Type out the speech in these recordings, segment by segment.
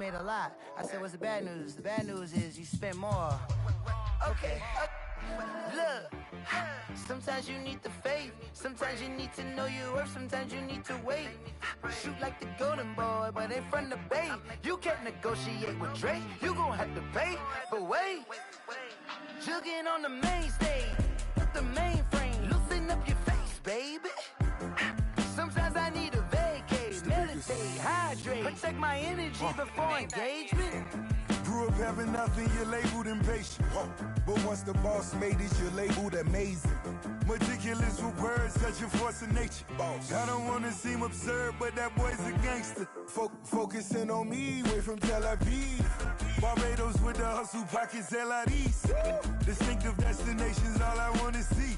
made a lot. I said, what's the bad news? The bad news is you spent more. Okay. Look, sometimes you need the faith. Sometimes you need to know your worth. Sometimes you need to wait. Shoot like the golden boy, but ain't from the bay. You can't negotiate with Drake. You gon' have to pay. But wait, jugging on the main stage, the mainframe, loosen up your face, baby. Sometimes I need a vacate, meditate, hydrate, protect my energy before engagement. Grew up having nothing, you're labeled impatient. But once the boss made it, you're labeled amazing. Meticulous with words, such a force of nature. I don't wanna seem absurd, but that boy's a gangster. Focusing on me, way from Tel Aviv. Barbados with the hustle pockets, LIDs. Distinctive destinations, all I wanna see.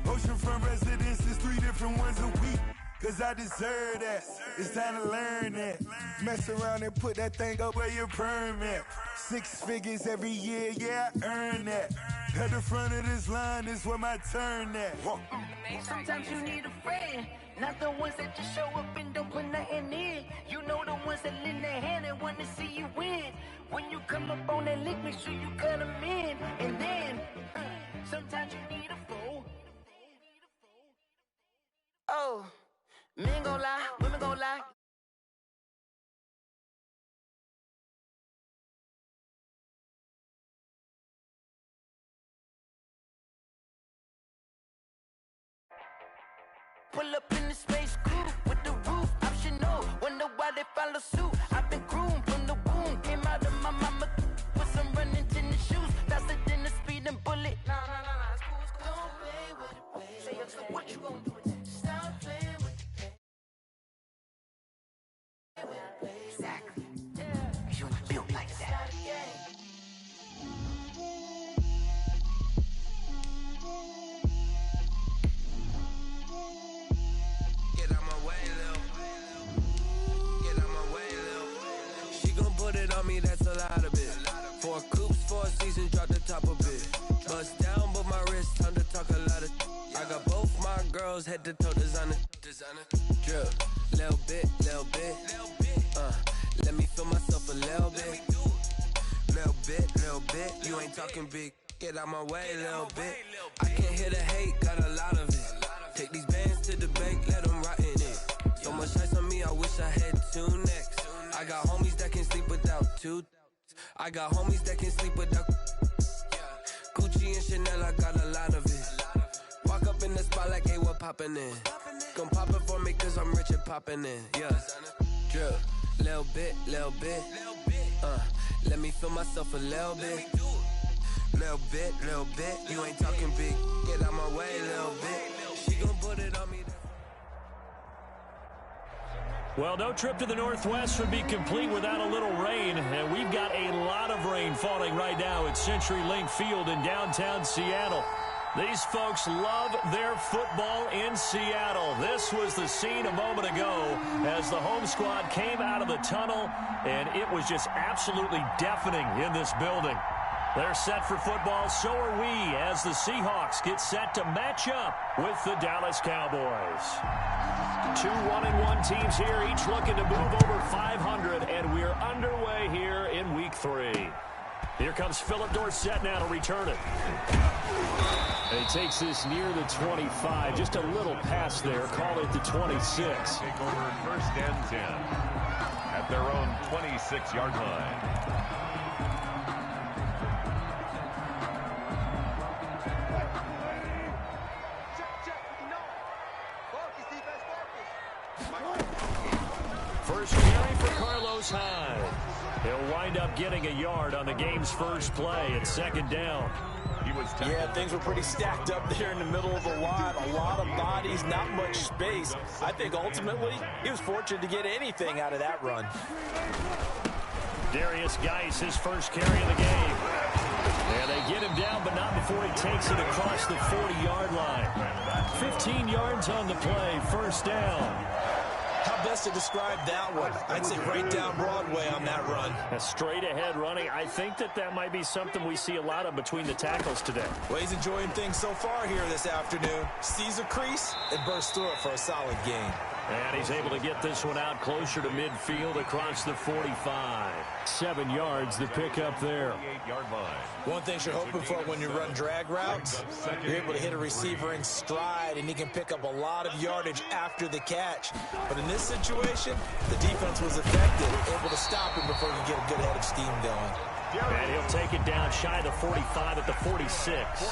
Oceanfront residences, 3 different ones a week. Cause I deserve that, it's time to learn that. Mess around and put that thing up where your permit. 6 figures every year, yeah, I earn that. At the front of this line is where my turn at. Sometimes you need a friend, not the ones that just show up and don't put nothing in. You know the ones that lend their hand and wanna see you win. When you come up on that lick, make sure you cut them in. And then, sometimes you need a fool. Oh. Men gon' lie, women gon' lie. Pull up in the space crew with the roof optional. Wonder why they follow suit. I've been groomed from the womb. Came out of my mama with some running tennis shoes. Faster than a speeding bullet. Nah, it's cool. Don't play with it, baby. Say, so what you gon' do with that? Stop playing with it. Exactly. You built like that. Get out my way, Lil. Get out my way, Lil. She gon' put it on me, that's a lot of it. 4 coops, 4 seasons, drop the top a bit. Bust down, but my wrist, time to talk a lot of. I got both my girls, head to toe designer. Drip, little bit. Let me feel myself a little bit. Little bit. You ain't talking big. Get out my way, little bit. I can't hear the hate, got a lot of it. Take these bands to the bank, let them rot in it. So much ice on me, I wish I had 2 necks. I got homies that can sleep without 2. I got homies that can sleep without. Gucci and Chanel, I got a lot of it. Walk up in the spot like, hey, what poppin' in? Gon' pop it for me, cause I'm rich and poppin' in. Yeah, drip, little bit. Let me feel myself a little bit. Little bit. You ain't talking big. Get out my way, little bit. She gon' put it on me. Well, no trip to the Northwest would be complete without a little rain, and we've got a lot of rain falling right now at CenturyLink Field in downtown Seattle. These folks love their football in Seattle. This was the scene a moment ago as the home squad came out of the tunnel, and it was just absolutely deafening in this building. They're set for football, so are we, as the Seahawks get set to match up with the Dallas Cowboys. 2 1-1 teams here, each looking to move over 500, and we're underway here in Week 3. Here comes Philip Dorsett now to return it. And he takes this near the 25, just a little pass there, call it the 26. Take over 1st and 10 at their own 26-yard line. First carry for Carlos Hyde. He'll wind up getting a yard on the game's first play at 2nd down. Yeah, things were pretty stacked up there in the middle of the lot. A lot of bodies, not much space. I think ultimately he was fortunate to get anything out of that run. Darius Geis, his first carry of the game. And they get him down, but not before he takes it across the 40-yard line. 15 yards on the play, 1st down. How best to describe that one? I'd say right down Broadway on that run. A straight-ahead running. I think that might be something we see a lot of between the tackles today. Well, he's enjoying things so far here this afternoon. Sees a crease and bursts through it for a solid gain. And he's able to get this one out closer to midfield across the 45. 7 yards, the pickup there. One thing you're hoping for when you run drag routes, you're able to hit a receiver in stride, and he can pick up a lot of yardage after the catch. But in this situation, the defense was effective, able to stop him before he could get a good head of steam going. And he'll take it down shy of the 45 at the 46.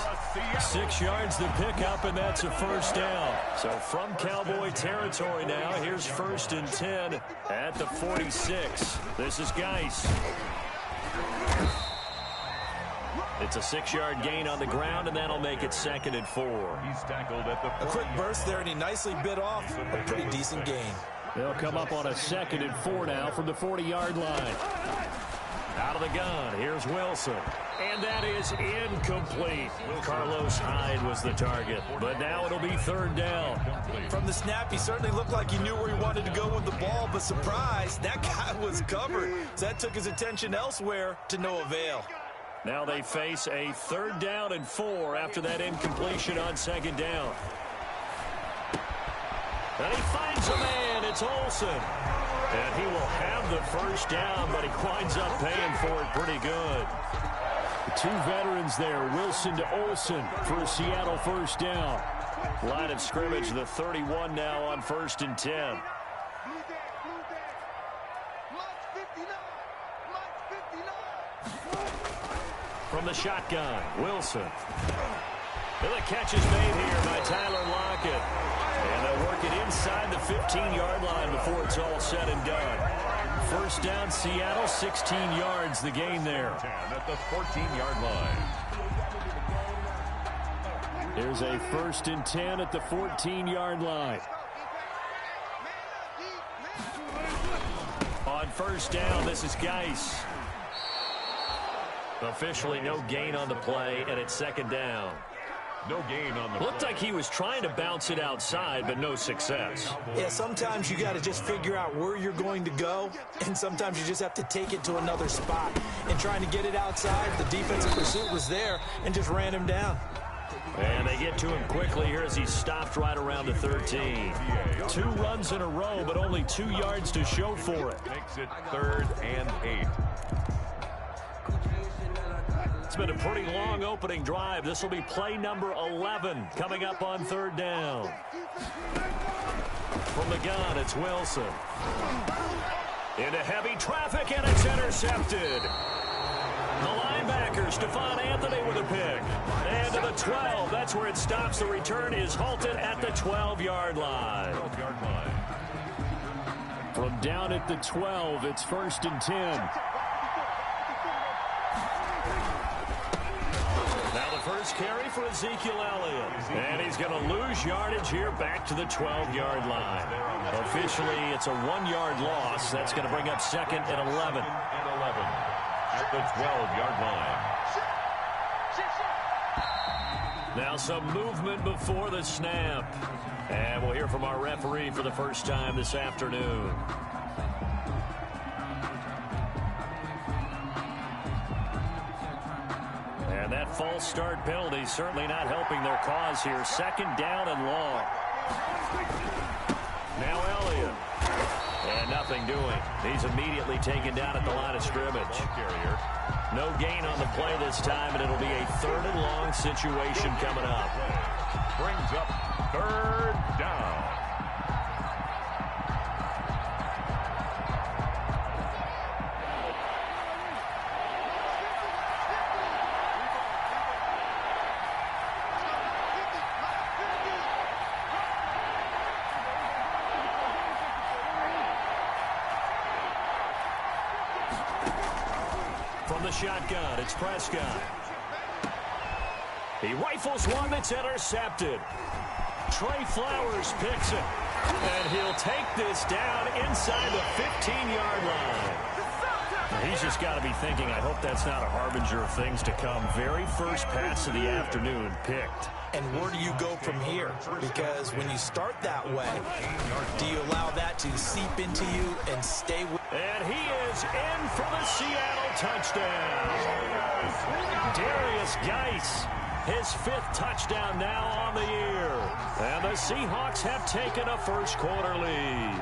6 yards the pickup, and that's a first down. So from Cowboy territory now, here's 1st and 10 at the 46. This is Geis. It's a 6-yard gain on the ground, and that'll make it 2nd and 4. He's tackled at the 40. A quick burst there, and he nicely bit off a pretty decent gain. They'll come up on a 2nd and 4 now from the 40-yard line. Out of the gun, here's Wilson. And that is incomplete. Carlos Hyde was the target, but now it'll be 3rd down. From the snap, he certainly looked like he knew where he wanted to go with the ball, but surprise, that guy was covered. So that took his attention elsewhere to no avail. Now they face a 3rd down and 4 after that incompletion on 2nd down. And he finds a man, it's Olsen. And he will have the first down, but he winds up paying for it pretty good. The 2 veterans there, Wilson to Olsen for a Seattle first down. Line of scrimmage, the 31 now on 1st and 10. From the shotgun, Wilson. And the catch is made here by Tyler Lockett. And they'll work it inside the 15-yard line before it's all said and done. First down, Seattle, 16 yards, the gain there. At the 14-yard line. There's a 1st and 10 at the 14-yard line. On first down, this is Geis. Officially no gain on the play, and it's 2nd down. No gain on the Looked like he was trying to bounce it outside, but no success. Yeah, sometimes you got to just figure out where you're going to go, and sometimes you just have to take it to another spot. And trying to get it outside, the defensive pursuit was there and just ran him down. And they get to him quickly here as he's stopped right around the 13. 2 runs in a row, but only 2 yards to show for it. Makes it 3rd and 8. It's been a pretty long opening drive. This will be play number 11 coming up on 3rd down. From the gun, it's Wilson. Into heavy traffic, and it's intercepted. The linebacker, Stephon Anthony, with a pick. And to the 12. That's where it stops. The return is halted at the 12-yard line. 12-yard line. From down at the 12, it's 1st and 10. Now the first carry for Ezekiel Elliott. And he's going to lose yardage here back to the 12-yard line. Officially, it's a 1-yard loss. That's going to bring up 2nd and 11. And 11 at the 12-yard line. Now some movement before the snap. And we'll hear from our referee for the first time this afternoon. And that false start penalty certainly not helping their cause here. 2nd down and long. Now Elliott. And nothing doing. He's immediately taken down at the line of scrimmage. No gain on the play this time, and it'll be a 3rd and long situation coming up. Brings up 3rd down. From the shotgun, it's Prescott. He rifles one that's intercepted. Trey Flowers picks it. And he'll take this down inside the 15-yard line. He's just got to be thinking, I hope that's not a harbinger of things to come. Very first pass of the afternoon picked. And where do you go from here? Because when you start that way, do you allow that to seep into you and stay with? And he is in for the Seattle touchdown. Darius Geis his 5th touchdown now on the year. And the Seahawks have taken a first-quarter lead.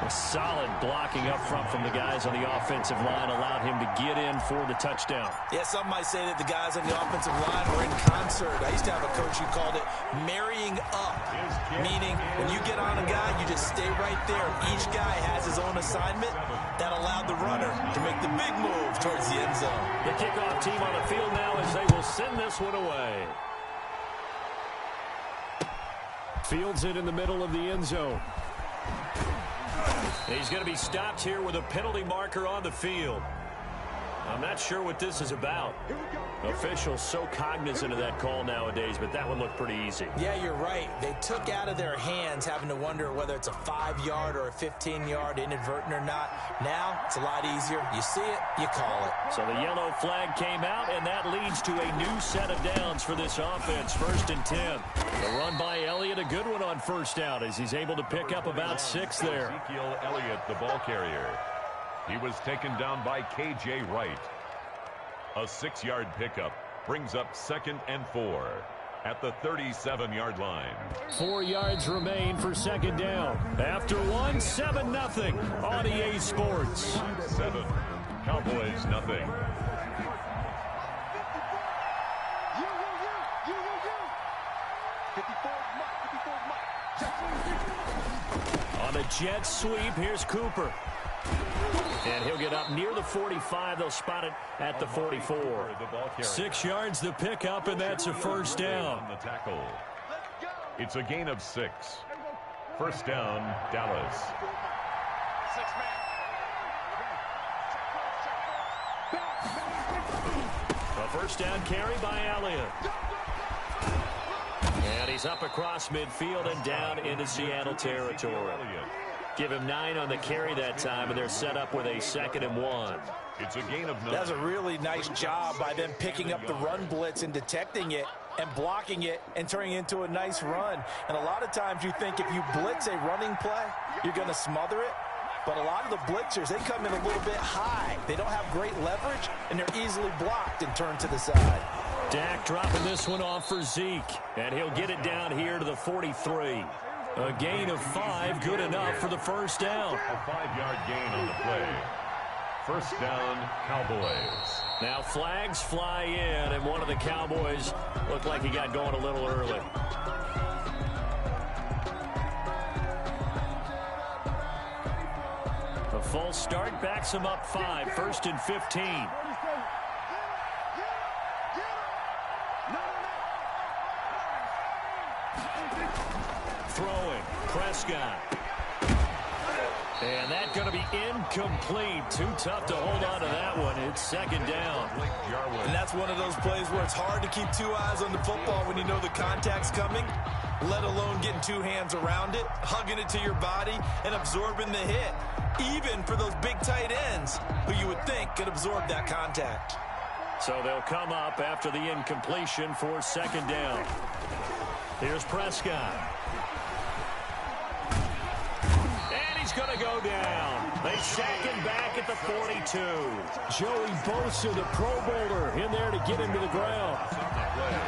A solid blocking up front from the guys on the offensive line allowed him to get in for the touchdown. Yeah, some might say that the guys on the offensive line were in concert. I used to have a coach who called it marrying up, meaning when you get on a guy, you just stay right there. Each guy has his own assignment. That allowed the runner to make the big move towards the end zone. The kickoff team on the field now as they will send this one away. Fields it in the middle of the end zone. He's going to be stopped here with a penalty marker on the field. I'm not sure what this is about. Officials so cognizant of that call nowadays, but that one looked pretty easy. Yeah, you're right. They took out of their hands having to wonder whether it's a 5-yard or a 15-yard inadvertent or not. Now, it's a lot easier. You see it, you call it. So the yellow flag came out, and that leads to a new set of downs for this offense. 1st and 10. The run by Elliott, a good one on first down as he's able to pick up about 6 there. Ezekiel Elliott, the ball carrier. He was taken down by K.J. Wright. A 6-yard pickup brings up 2nd and 4 at the 37-yard line. 4 yards remain for 2nd down. After 1, 7-0 on EA Sports. 7, Cowboys nothing. On a jet sweep, here's Cooper. And he'll get up near the 45. They'll spot it at the 44. 6 yards the pickup, and that's a first down. The tackle. It's a gain of 6. First down, Dallas. A first down carry by Elliott. And he's up across midfield and down into Seattle territory. Give him 9 on the carry that time, and they're set up with a 2nd and 1. It's a gain of 9. That's a really nice job by them picking up the run blitz and detecting it and blocking it and turning it into a nice run. And a lot of times you think if you blitz a running play, you're going to smother it. But a lot of the blitzers, they come in a little bit high. They don't have great leverage, and they're easily blocked and turned to the side. Dak dropping this one off for Zeke, and he'll get it down here to the 43. A gain of 5, good enough for the first down. A 5-yard gain on the play. First down, Cowboys. Now flags fly in, and one of the Cowboys looked like he got going a little early. A false start backs him up 5, 1st and 15. Throwing, Prescott. And that's going to be incomplete. Too tough to hold on to that one. It's 2nd down. And that's one of those plays where it's hard to keep 2 eyes on the football when you know the contact's coming, let alone getting 2 hands around it, hugging it to your body, and absorbing the hit. Even for those big tight ends who you would think could absorb that contact. So they'll come up after the incompletion for 2nd down. Here's Prescott. And he's going to go down. They sack him back at the 42. Joey Bosa, the Pro Bowler, in there to get him to the ground.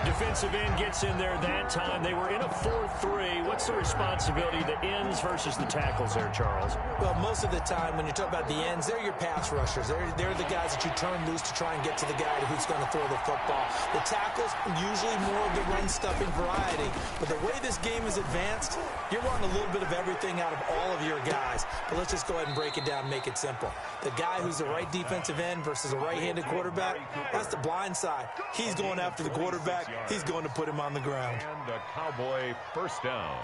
Defensive end gets in there that time. They were in a 4-3. What's the responsibility of the ends versus the tackles there, Charles? Well, most of the time when you talk about the ends, they're your pass rushers. They're the guys that you turn loose to try and get to the guy who's going to throw the football. The tackles, usually more of the run-stuffing variety. But the way this game is advanced, you're wanting a little bit of everything out of all of your guys. But let's just go ahead and break it down and make it simple. The guy who's the right defensive end versus a right-handed quarterback, that's the blind side. He's going after the quarterback. He's going to put him on the ground. And a Cowboy first down.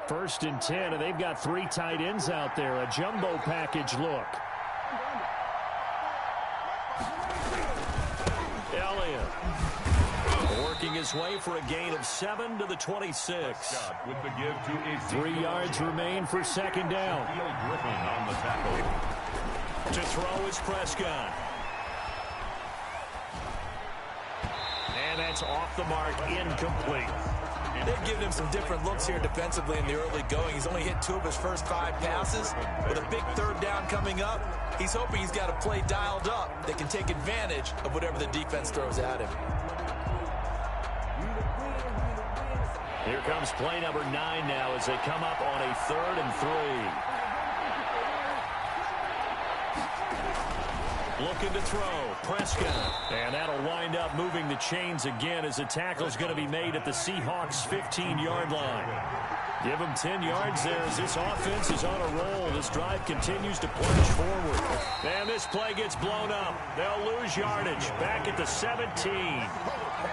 First and 10, and they've got 3 tight ends out there. A jumbo package look. Elliott working his way for a gain of 7 to the 26. With the give to 3 yards remain for 2nd down. Griffin on the tackle. To throw is Prescott. And that's off the mark, incomplete. They've given him some different looks here defensively in the early going. He's only hit 2 of his first 5 passes. With a big third down coming up, he's hoping he's got a play dialed up that can take advantage of whatever the defense throws at him. Here comes play number 9 now as they come up on a 3rd and 3. Looking to throw, Prescott. And that'll wind up moving the chains again as the tackle's going to be made at the Seahawks' 15-yard line. Give them 10 yards there as this offense is on a roll. This drive continues to plunge forward. And this play gets blown up. They'll lose yardage. Back at the 17.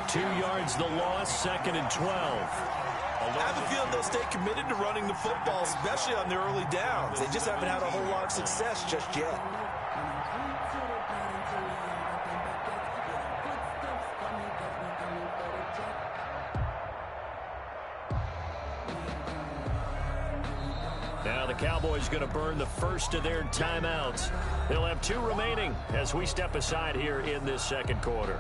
2 yards the loss, 2nd and 12. I have a feeling they'll stay committed to running the football, especially on the early downs. They just haven't had a whole lot of success just yet. Now the Cowboys going to burn the first of their timeouts. They'll have 2 remaining as we step aside here in this 2nd quarter.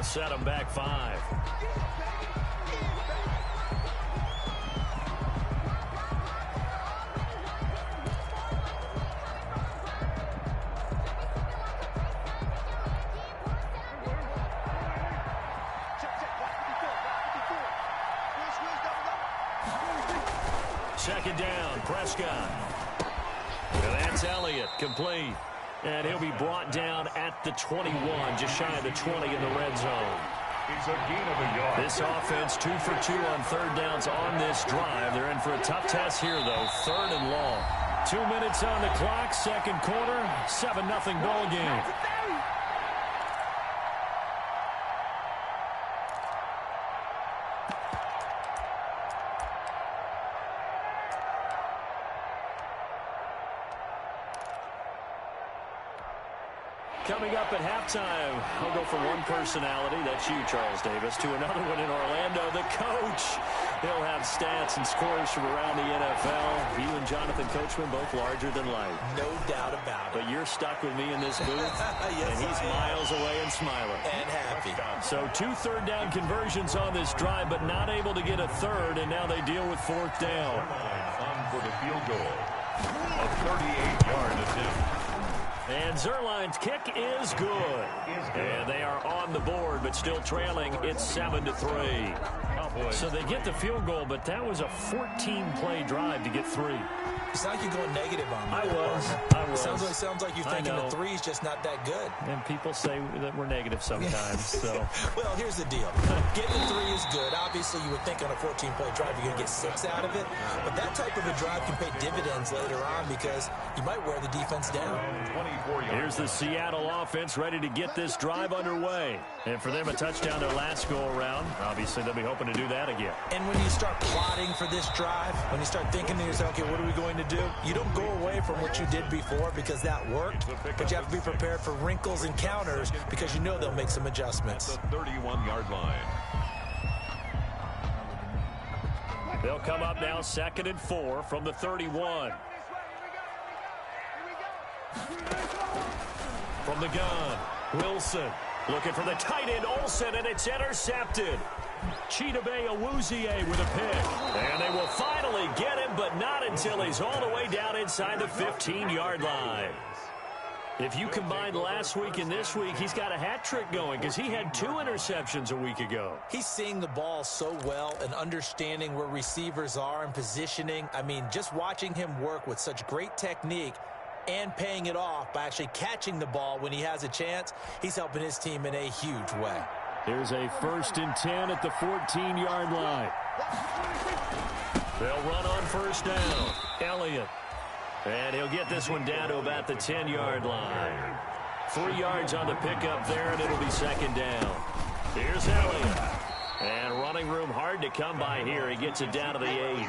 Set them back 5. Second down, Prescott. And that's Elliott, complete. And he'll be brought down at the 21, just shy of the 20 in the red zone. It's a gain of a yard. This offense 2 for 2 on 3rd downs on this drive. They're in for a tough test here, though. 3rd and long. 2 minutes on the clock, 2nd quarter, 7-0 ball game. Coming up at halftime, I'll go from one personality, that's you, Charles Davis, to another one in Orlando, the coach. He'll have stats and scores from around the NFL. You and Jonathan Coachman, both larger than life. No doubt about it. But you're stuck with me in this booth, yes, and he's miles away and smiling. And happy. So 2 third down conversions on this drive, but not able to get a third, and now they deal with 4th down. On for the field goal. A 38-yard attempt. And Zerline's kick is good. And they are on the board, but still trailing. It's 7-3. So they get the field goal, but that was a 14-play drive to get 3. It's like you're going negative on me. I was. Sounds like you're thinking the 3's just not that good. And people say that we're negative sometimes. So. Well, here's the deal. Getting the 3 is good. Obviously, you would think on a 14-play drive you're going to get 6 out of it. But that type of a drive can pay dividends later on because you might wear the defense down. Here's the Seattle offense ready to get this drive underway. And for them, a touchdown their last go-around. Obviously, they'll be hoping to do that again. And when you start plotting for this drive, when you start thinking to yourself, okay, what are we going to do? You don't go away from what you did before because that worked, but you have to be prepared for wrinkles and counters because you know they'll make some adjustments. At the 31-yard line. They'll come up now 2nd and 4 from the 31. From the gun, Wilson looking for the tight end Olsen, and it's intercepted. Chidobe Awuzie with a pick. And they will finally get him, but not until he's all the way down inside the 15-yard line. If you combine last week and this week, he's got a hat trick going because he had 2 interceptions a week ago. He's seeing the ball so well and understanding where receivers are and positioning. I mean, just watching him work with such great technique and paying it off by actually catching the ball when he has a chance, he's helping his team in a huge way. Here's a 1st and 10 at the 14-yard line. They'll run on 1st down. Elliott. And he'll get this one down to about the 10-yard line. 3 yards on the pickup there, and it'll be 2nd down. Here's Elliott. And running room hard to come by here. He gets it down to the 8.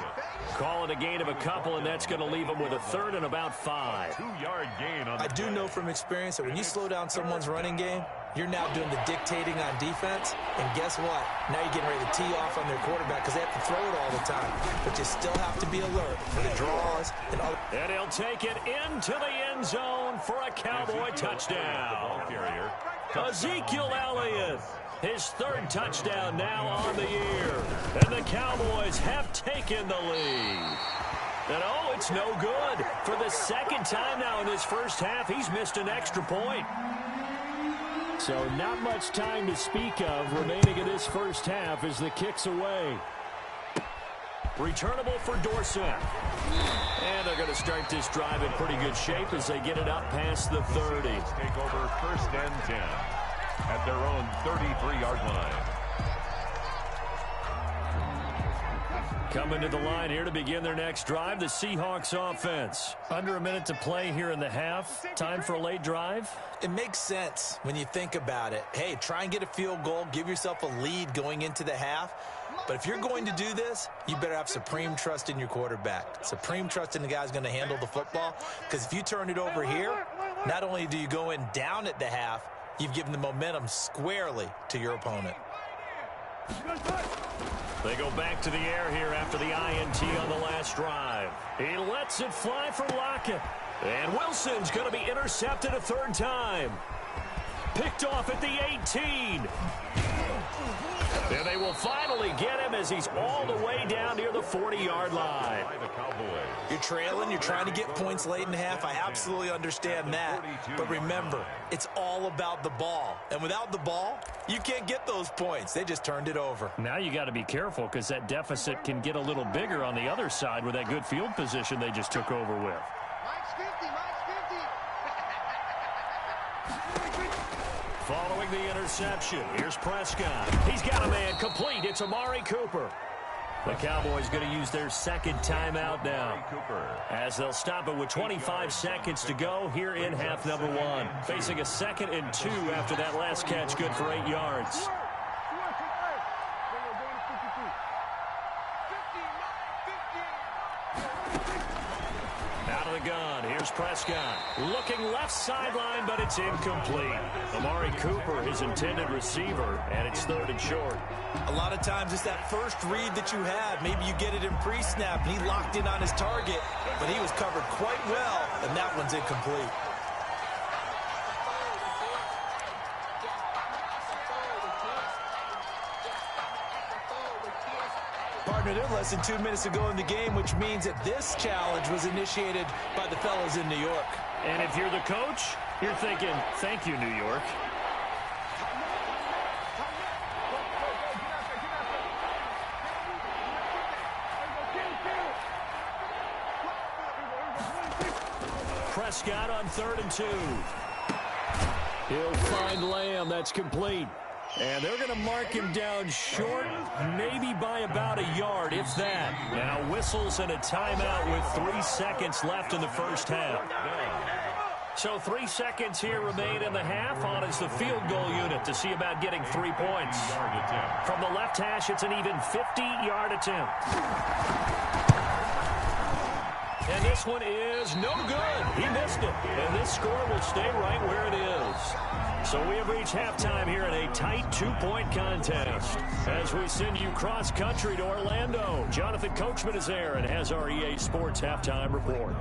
Call it a gain of a couple, and that's going to leave him with a 3rd and about 5. 2-yard gain on the I do know from experience that when you slow down someone's running game, you're now doing the dictating on defense. And guess what? Now you're getting ready to tee off on their quarterback because they have to throw it all the time. But you still have to be alert for the draws and other. And he'll take it into the end zone for a Cowboy touchdown. Ezekiel Elliott. His 3rd touchdown now on the year. And the Cowboys have taken the lead. And oh, it's no good. For the 2nd time now in this first half, he's missed an extra point. So not much time to speak of remaining in this first half as the kick's away. Returnable for Dorsett. And they're going to start this drive in pretty good shape as they get it up past the 30. Take over 1st and 10 at their own 33-yard line. Coming to the line here to begin their next drive, the Seahawks offense. Under a minute to play here in the half. Time for a late drive. It makes sense when you think about it. Hey, try and get a field goal. Give yourself a lead going into the half. But if you're going to do this, you better have supreme trust in your quarterback. Supreme trust in the guy who's going to handle the football. Because if you turn it over here, not only do you go in down at the half, you've given the momentum squarely to your opponent. They go back to the air here after the INT on the last drive. He lets it fly for Lockett. And Wilson's going to be intercepted a 3rd time. Picked off at the 18. And they will finally get him as he's all the way down near the 40-yard line. You're trailing. You're trying to get points late in half. I absolutely understand that. But remember, it's all about the ball. And without the ball, you can't get those points. They just turned it over. Now you got to be careful because that deficit can get a little bigger on the other side with that good field position they just took over with. Following the interception, here's Prescott. He's got a man complete. It's Amari Cooper. The Cowboys going to use their 2nd timeout now as they'll stop it with 25 seconds to go here in half number 1. Facing a 2nd and 2 after that last catch, good for 8 yards. Out of the gun, here's Prescott. Looking left sideline, but it's incomplete. Amari Cooper, his intended receiver, and it's 3rd and short. A lot of times it's that first read that you have. Maybe you get it in pre-snap, and he locked in on his target, but he was covered quite well, and that one's incomplete. Partner, they're less than 2 minutes to go in the game, which means that this challenge was initiated by the fellas in New York. And if you're the coach, you're thinking, thank you, New York. Prescott on 3rd and 2. He'll find Lamb. That's complete. And they're going to mark him down short, maybe by about a yard, if that. Now whistles and a timeout with 3 seconds left in the first half. So 3 seconds here remain in the half. On is the field goal unit to see about getting 3 points. From the left hash, it's an even 50-yard attempt. And this one is no good. He missed it. And this score will stay right where it is. So we have reached halftime here in a tight 2-point contest. As we send you cross-country to Orlando, Jonathan Coachman is there and has our EA Sports halftime report.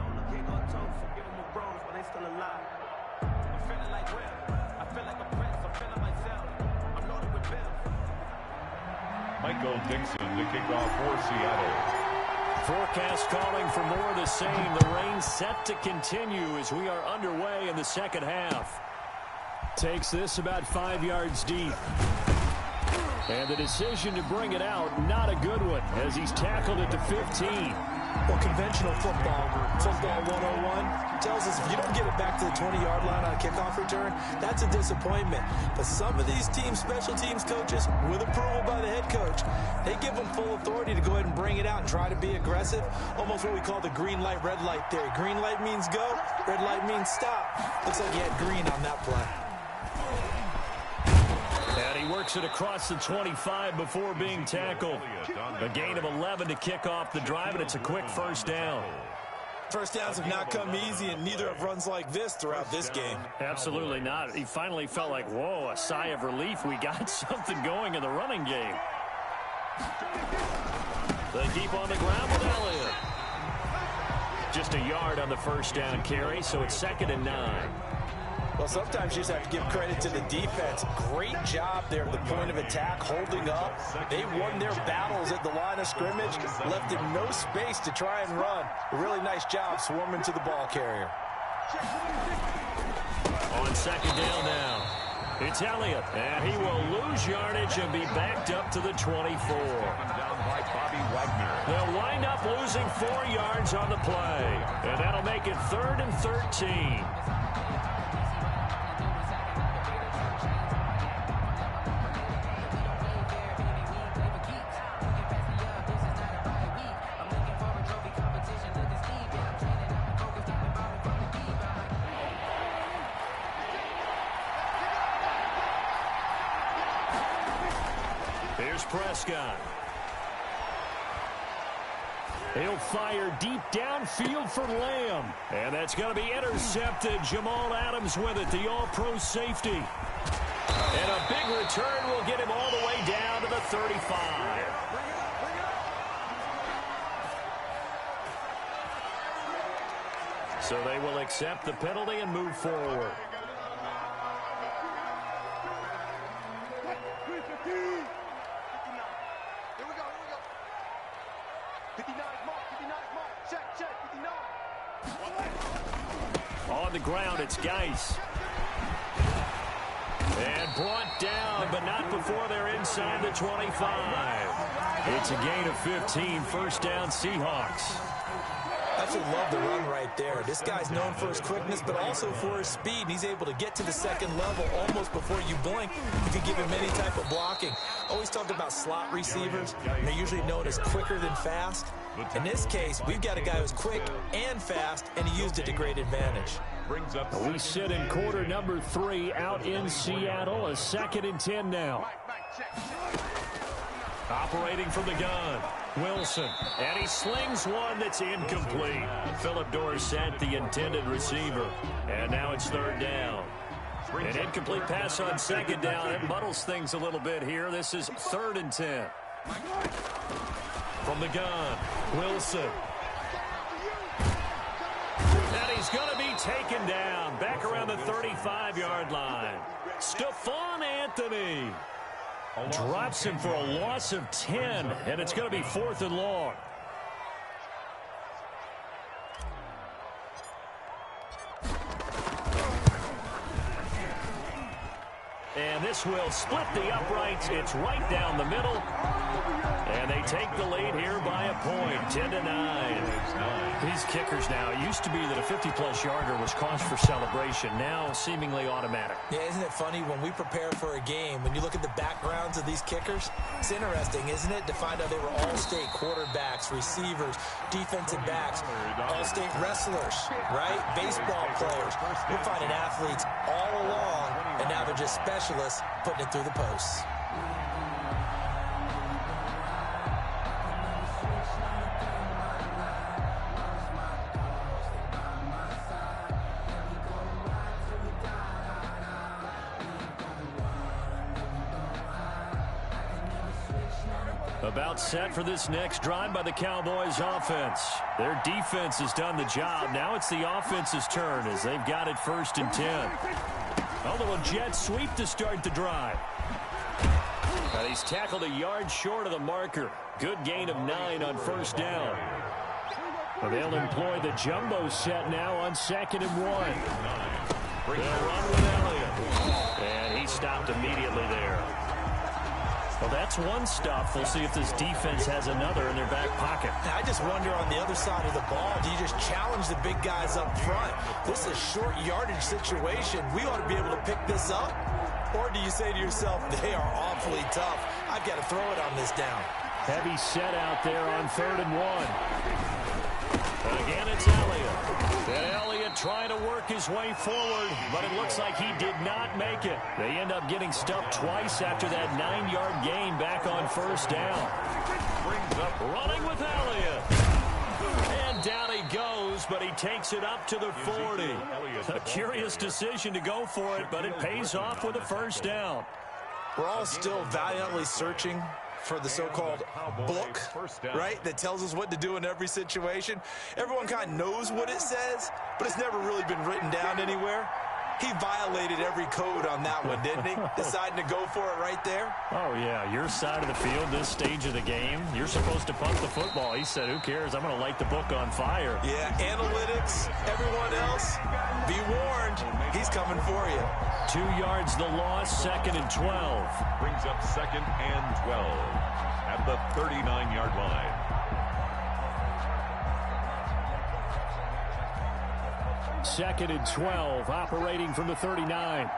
Michael Dixon to kick off for Seattle. Forecast calling for more of the same. The rain set to continue as we are underway in the second half. Takes this about 5 yards deep. And the decision to bring it out, not a good one, as he's tackled at the 15. Well, conventional football 101, tells us if you don't get it back to the 20-yard line on a kickoff return, that's a disappointment. But some of these teams, special teams coaches, with approval by the head coach, they give them full authority to go ahead and bring it out and try to be aggressive, almost what we call the green light, red light theory. Green light means go, red light means stop. Looks like he had green on that play. And he works it across the 25 before being tackled. A gain of 11 to kick off the drive, and it's a quick first down. First downs have not come easy, and neither have runs like this throughout this game. Absolutely not. He finally felt like, whoa, a sigh of relief. We got something going in the running game. They keep on the ground with Elliott. Just a yard on the first down carry, so it's 2nd and 9. Well, sometimes you just have to give credit to the defense. Great job there at the point of attack, holding up. They won their battles at the line of scrimmage, left him no space to try and run. A really nice job swarming to the ball carrier. On 2nd down now, it's Elliott, and he will lose yardage and be backed up to the 24. They'll wind up losing 4 yards on the play, and that'll make it 3rd and 13. Prescott. He'll fire deep downfield for Lamb. And that's going to be intercepted. Jamal Adams with it, the all-pro safety. And a big return will get him all the way down to the 35. So they will accept the penalty and move forward. On the ground, it's Geis. And brought down, but not before they're inside the 25. It's a gain of 15, first down Seahawks. Absolutely love the run right there. This guy's known for his quickness, but also for his speed. And he's able to get to the second level almost before you blink. You can give him any type of blocking. Always talk about slot receivers. They're usually known as quicker than fast. In this case, we've got a guy who's quick and fast, and he used it to great advantage. We sit in quarter number 3 out in Seattle. A 2nd and 10 now. Operating from the gun, Wilson, and he slings one that's incomplete. Philip Dorsett, the intended receiver, and now it's 3rd down. An incomplete pass on 2nd down. It muddles things a little bit here. This is 3rd and 10. From the gun, Wilson. And he's going to be taken down back around the 35-yard line. Stephon Anthony drops him for a loss of 10, and it's going to be 4th and long. And this will split the uprights. It's right down the middle. And they take the lead here by a point, 10-9. These kickers now, it used to be that a 50-plus yarder was cause for celebration. Now seemingly automatic. Yeah, isn't it funny when we prepare for a game, when you look at the backgrounds of these kickers, it's interesting, isn't it, to find out they were all-state quarterbacks, receivers, defensive backs, all-state wrestlers, right? Baseball players. We're finding athletes all along, and now they're just specialists putting it through the posts. About set for this next drive by the Cowboys offense. Their defense has done the job. Now it's the offense's turn as they've got it 1st and 10. A little jet sweep to start the drive. And he's tackled a yard short of the marker. Good gain of 9 on 1st down. But they'll employ the jumbo set now on 2nd and 1. They'll run with Elliott. And he stopped immediately there. Well, that that's one stuff. We'll see if this defense has another in their back pocket. I just wonder on the other side of the ball, do you just challenge the big guys up front? This is a short yardage situation. We ought to be able to pick this up. Or do you say to yourself, they are awfully tough. I've got to throw it on this down. Heavy set out there on 3rd and 1. Again, it's Elliott. And Elliott trying to work his way forward, but it looks like he did not make it. They end up getting stuffed twice after that 9-yard gain back on 1st down. Brings up running with Elliott. And down he goes, but he takes it up to the 40. A curious decision to go for it, but it pays off with a 1st down. We're all still valiantly searching for the so-called book, right, that tells us what to do in every situation. Everyone kind of knows what it says, but it's never really been written down anywhere. He violated every code on that one, didn't he? Deciding to go for it right there. Oh, yeah, your side of the field, this stage of the game, you're supposed to punt the football. He said, who cares? I'm going to light the book on fire. Yeah, analytics, everyone else, be warned, he's coming for you. 2 yards the loss, 2nd and 12. Brings up 2nd and 12 at the 39-yard line. Second and 12, operating from the 39.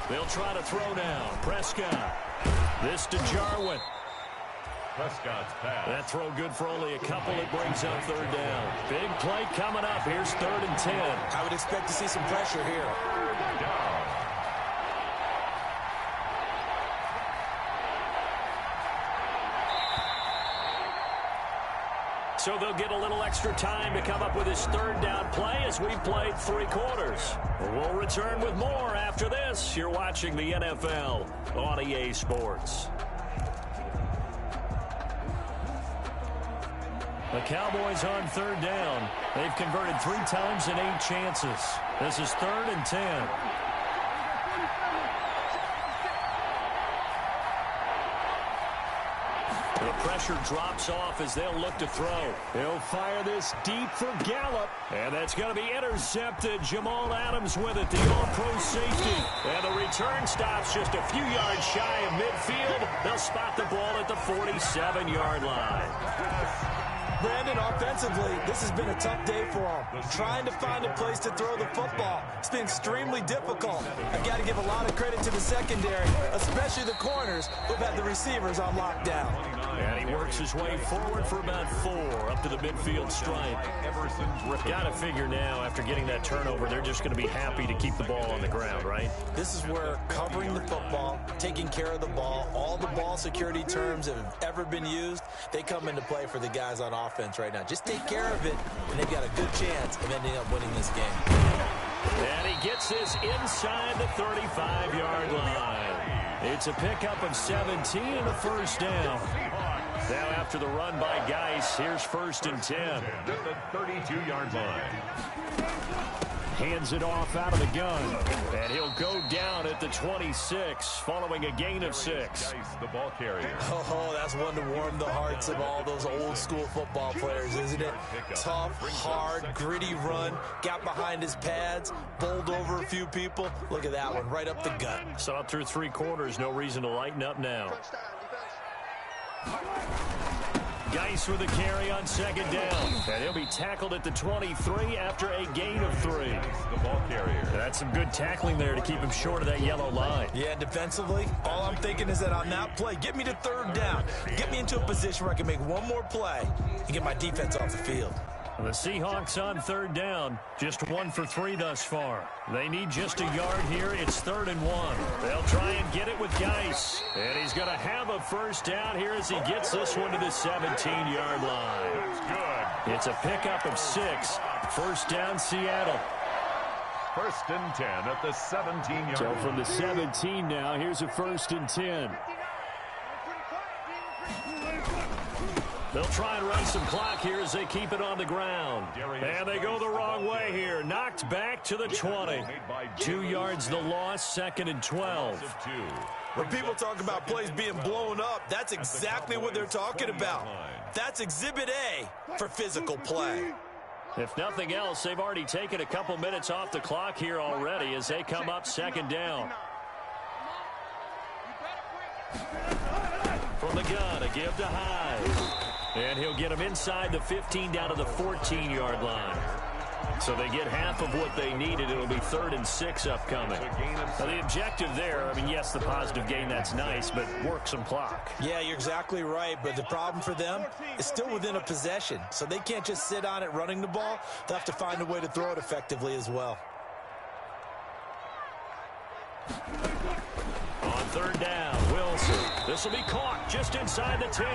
They'll try to throw now. Prescott. This to Jarwin. Prescott's pass. That throw good for only a couple. It brings up 3rd down. Big play coming up. Here's 3rd and 10. I would expect to see some pressure here. Down. So they'll get a little extra time to come up with his 3rd down play as we've played 3 quarters. We'll return with more after this. You're watching the NFL on EA Sports. The Cowboys on 3rd down. They've converted 3 times in 8 chances. This is 3rd and 10. The pressure drops off as they'll look to throw. He'll fire this deep for Gallup. And that's going to be intercepted. Jamal Adams with it, the all-pro safety. And the return stops just a few yards shy of midfield. They'll spot the ball at the 47-yard line. Brandon, offensively, this has been a tough day for him. Trying to find a place to throw the football. It's been extremely difficult. I've got to give a lot of credit to the secondary, especially the corners who've had the receivers on lockdown. And he works his way forward for about 4 up to the midfield stripe. Got to figure now, after getting that turnover, they're just going to be happy to keep the ball on the ground, right? This is where covering the football, taking care of the ball, all the ball security terms that have ever been used, they come into play for the guys on offense right now. Just take care of it, and they've got a good chance of ending up winning this game. And he gets this inside the 35-yard line. It's a pickup of 17 and a 1st down. Now after the run by Geis, here's 1st and 10. At the 32-yard line. Hands it off out of the gun. And he'll go down at the 26 following a gain of 6. Geis, the ball carrier. Oh, that's one to warm the hearts of all those old school football players, isn't it? Tough, hard, gritty run. Got behind his pads, bowled over a few people. Look at that one, right up the gut. Saw it through 3 quarters. No reason to lighten up now. Geis with a carry on 2nd down. And he'll be tackled at the 23 after a gain of 3. The ball carrier. That's some good tackling there to keep him short of that yellow line. Yeah, defensively, all I'm thinking is that on that play, get me to 3rd down. Get me into a position where I can make one more play and get my defense off the field. The Seahawks on 3rd down, just 1 for 3 thus far. They need just a yard here. It's 3rd and 1. They'll try and get it with Geis. And he's going to have a 1st down here as he gets this one to the 17-yard line. That's good. It's a pickup of 6. 1st down, Seattle. 1st and 10 at the 17-yard So line. from the 17 now, here's a 1st and 10. They'll try and run some clock here as they keep it on the ground. And they go the wrong way here. Knocked back to the 20. 2 yards the loss, 2nd and 12. When people talk about plays being blown up, that's exactly what they're talking about. That's Exhibit A for physical play. If nothing else, they've already taken a couple minutes off the clock here already as they come up second down. From the gun, a give to Hyde. And he'll get him inside the 15 down to the 14-yard line. So they get half of what they needed. It'll be 3rd and 6 upcoming. Now the objective there, I mean, yes, the positive gain, that's nice, but work some clock. Yeah, you're exactly right, but the problem for them is still within a possession. So they can't just sit on it running the ball. They'll have to find a way to throw it effectively as well. On 3rd down, Wilson. This will be caught just inside the 10.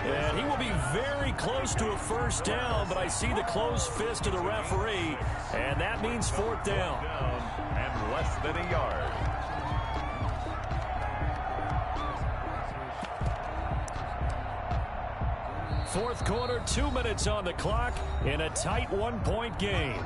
And he will be very close to a 1st down, but I see the closed fist of the referee, and that means 4th down. And less than a yard. Fourth quarter, 2 minutes on the clock in a tight 1-point game.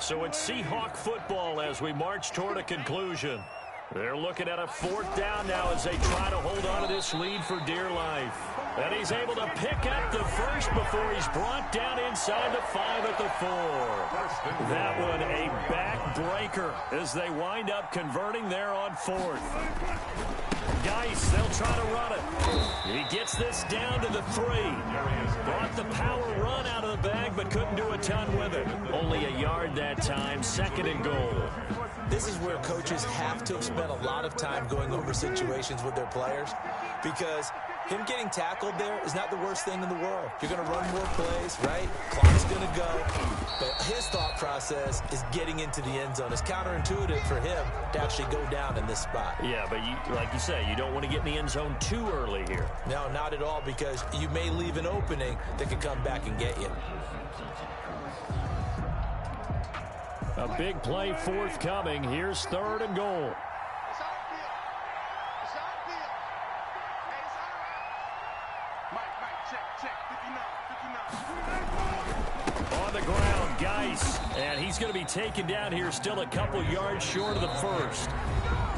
So it's Seahawk football as we march toward a conclusion. They're looking at a 4th down now as they try to hold on to this lead for dear life. And he's able to pick up the first before he's brought down inside the 5 at the 4. That one a backbreaker as they wind up converting there on 4th. Geis, they'll try to run it. He gets this down to the 3. Brought the power run out of the bag, but couldn't do a ton with it. Only a yard that time, 2nd and goal. This is where coaches have to have spent a lot of time going over situations with their players, because him getting tackled there is not the worst thing in the world. You're going to run more plays, right? Clock's going to go. But his thought process is getting into the end zone. It's counterintuitive for him to actually go down in this spot. Yeah, but like you say, you don't want to get in the end zone too early here. No, not at all, because you may leave an opening that could come back and get you. A big play forthcoming. Here's 3rd and goal. On the ground, Geis. And he's going to be taken down here still a couple yards short of the 1st.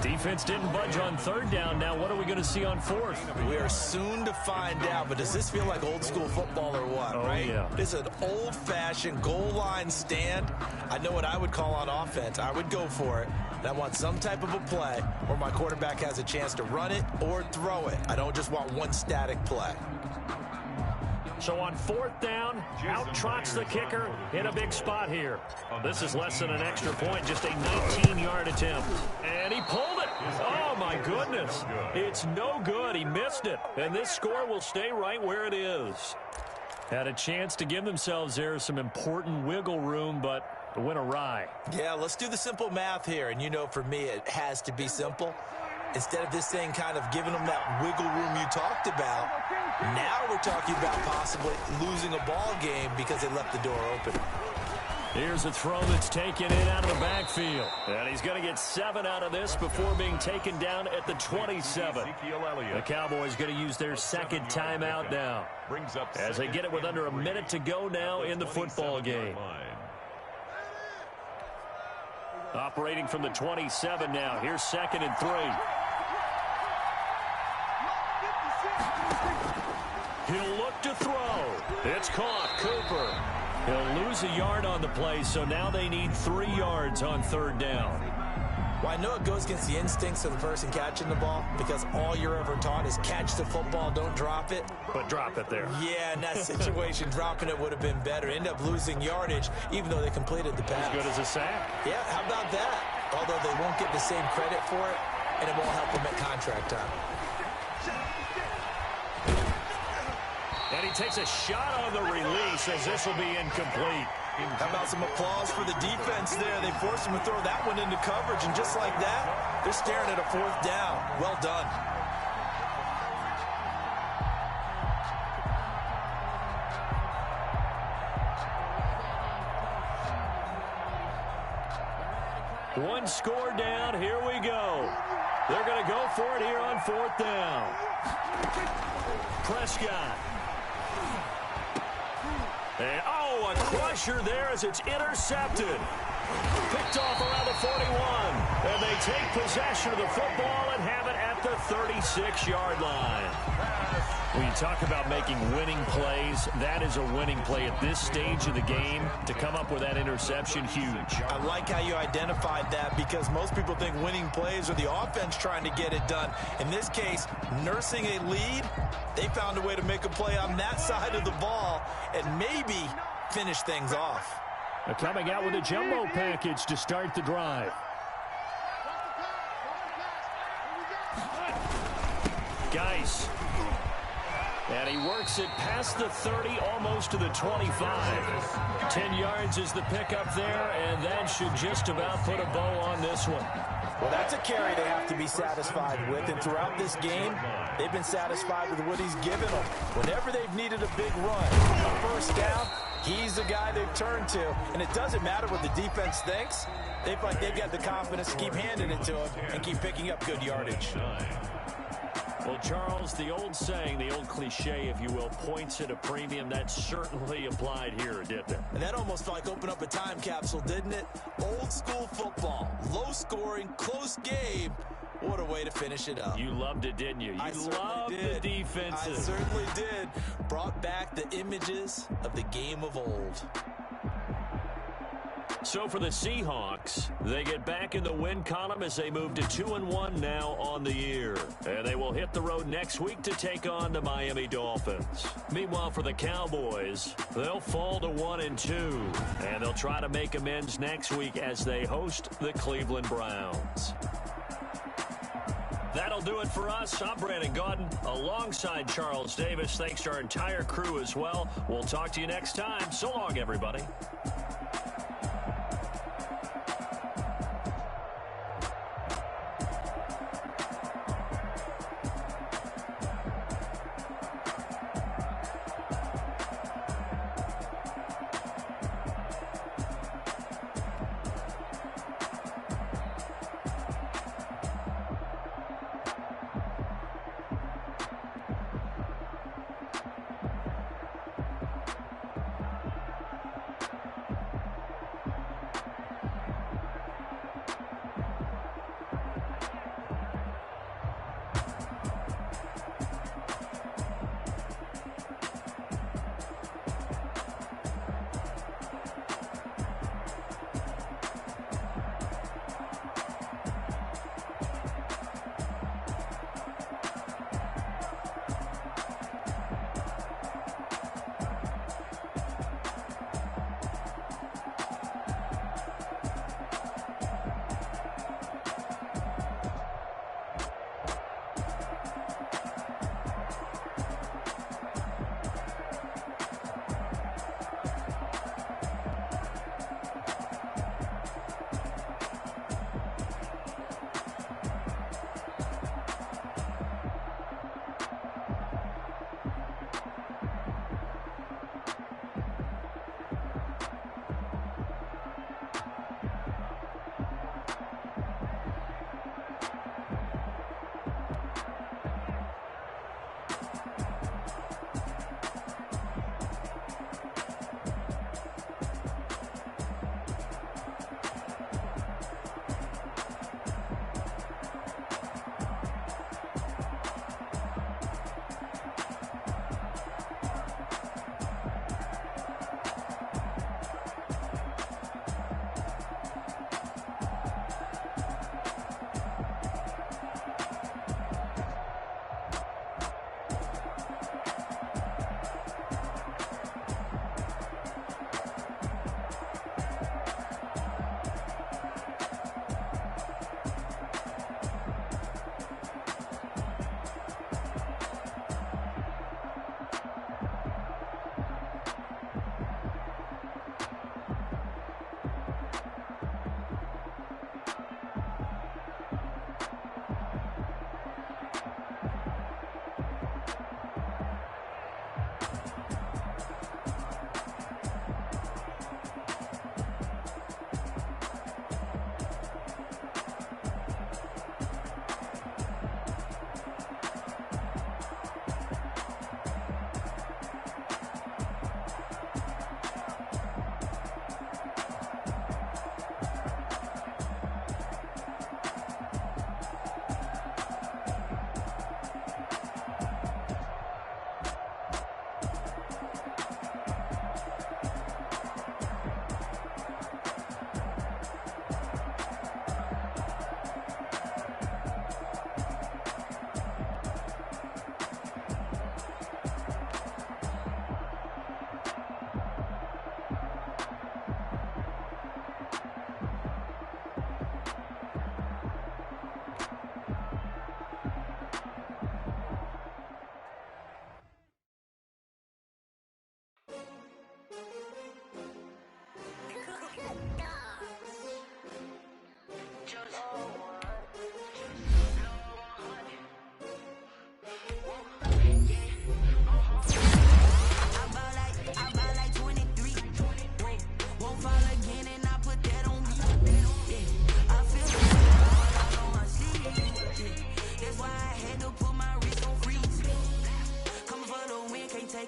Defense didn't budge on 3rd down. Now what are we going to see on 4th? We are soon to find out, but does this feel like old school football or what, right? Yeah. This is an old-fashioned goal line stand. I know what I would call on offense. I would go for it. And I want some type of a play where my quarterback has a chance to run it or throw it. I don't just want one static play. So on 4th down, out trots the kicker in a big spot here. This is less than an extra point, just a 19-yard attempt. And he pulled it. Oh, my goodness. It's no good. He missed it. And this score will stay right where it is. Had a chance to give themselves there some important wiggle room, but it went awry. Yeah, let's do the simple math here. And you know, for me, it has to be simple. Instead of this thing kind of giving them that wiggle room you talked about, now we're talking about possibly losing a ball game because they left the door open. Here's a throw that's taken in out of the backfield. And he's going to get 7 out of this before being taken down at the 27. The Cowboys going to use their 2nd timeout now as they get it with under a minute to go now in the football game. Operating from the 27 now. Here's 2nd and 3. He'll look to throw. It's caught. Cooper. He'll lose a yard on the play, so now they need 3 yards on 3rd down. Well, I know it goes against the instincts of the person catching the ball, because all you're ever taught is catch the football, don't drop it. But drop it there. Yeah, in that situation, dropping it would have been better. End up losing yardage, even though they completed the pass. As good as a sack. Yeah, how about that? Although they won't get the same credit for it, and it won't help them at contract time. And he takes a shot on the release as this will be incomplete. How about some applause for the defense there? They forced him to throw that one into coverage, and just like that, they're staring at a 4th down. Well done. One score down. Here we go. They're going to go for it here on 4th down. Prescott. And, a crusher there as it's intercepted. Picked off around the 41. And they take possession of the football and have it at the 36-yard line. When you talk about making winning plays, that is a winning play at this stage of the game. To come up with that interception, huge. I like how you identified that because most people think winning plays are the offense trying to get it done. In this case, nursing a lead, they found a way to make a play on that side of the ball and maybe finish things off. They're coming out with a jumbo package to start the drive. Geis. And he works it past the 30, almost to the 25. 10 yards is the pickup there, and that should just about put a bow on this one. Well, that's a carry they have to be satisfied with, and throughout this game, they've been satisfied with what he's given them. Whenever they've needed a big run, a first down, he's the guy they've turned to, and it doesn't matter what the defense thinks. They feel like they've got the confidence to keep handing it to him and keep picking up good yardage. Well, Charles, the old saying, the old cliche, if you will, points at a premium, that certainly applied here, didn't it? And that almost felt like opened up a time capsule, didn't it? Old school football, low scoring, close game. What a way to finish it up. You loved it, didn't you? You loved the defensive. I certainly did. Brought back the images of the game of old. So for the Seahawks, they get back in the win column as they move to 2-1 now on the year. And they will hit the road next week to take on the Miami Dolphins. Meanwhile, for the Cowboys, they'll fall to 1-2. And they'll try to make amends next week as they host the Cleveland Browns. That'll do it for us. I'm Brandon Gaudin alongside Charles Davis. Thanks to our entire crew as well. We'll talk to you next time. So long, everybody.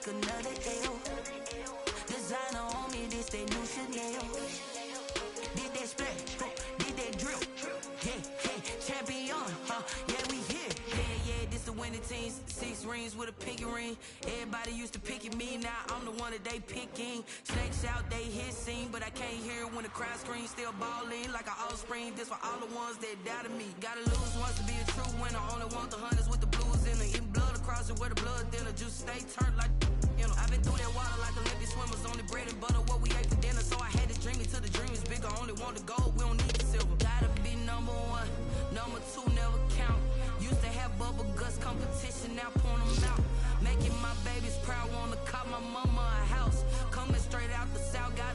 Another L. Designer on me, this that new Chanel. Did that splash, did that drill. Yeah, champion, yeah, we here. Yeah, this the winning teams. 6 rings with a pinky ring. Everybody used to picking me, now I'm the one that they picking. Snakes out, they hissing, but I can't hear when the crowd screams. Still balling like an offspring. This for all the ones that doubted me. Gotta lose once to be a true winner. Only want the hunters with the blues in it. In blood across it where the blood thinner. Juice stay turned like. I've been through that water like Olympic swimmers. Only bread and butter, what we ate for dinner. So I had to dream it till the dream is bigger. Only want the gold, we don't need the silver. Gotta be number 1, number 2 never count. Used to have bubble guts competition, now point them out. Making my babies proud, wanna cop my mama a house. Coming straight out the south, got